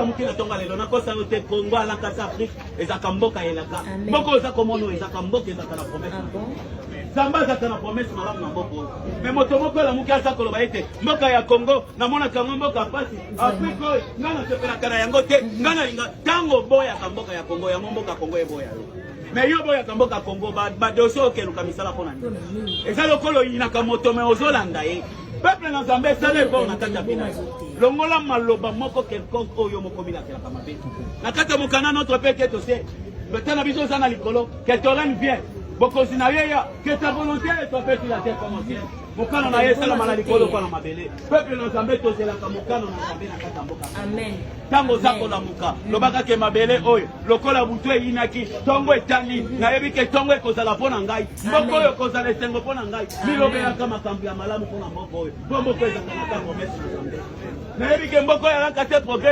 la mukila tonga lelo na kosa yote Congo ala kasa Afrique ezaka mboka elaka mboko za komono ezaka mboka ezaka na promesse Zamba za na promesse malamu na mboko mais moto moko la mukila sa koloba ete mboka ya Congo na mona kango mboka pasi Afrique ngana sepela kana yango te ngana linga tango boya ka mboka ya Congo ya mboka Congo eboya mais yo boya ka mboka Congo ba doso ke luka misala pona ni eza lokolo inaka moto me ozolanda ye peuple na Zambie sale bon na kata bina longola maloba moko quelconque oyo moko bila kela kama betu na kata mukana notre peuple to se betana biso sana likolo que toren bien boko sinayeya que ta volonté est faite sur la terre comme ciel mukana na ye sala mala likolo kwa na mabele peuple na Zambie to se la kamukana na Zambie na kata mboka amen tango zako la muka lobaka ke mabele oyo lokola butwe inaki tongo etani na yebi ke tongo ekozala pona ngai mboko oyo kozala esengo pona ngai milobela kama kambi ya malamu pona mboko oyo mboko ezaka na promesse na Zambie na yebi ke mboko ya kate progrès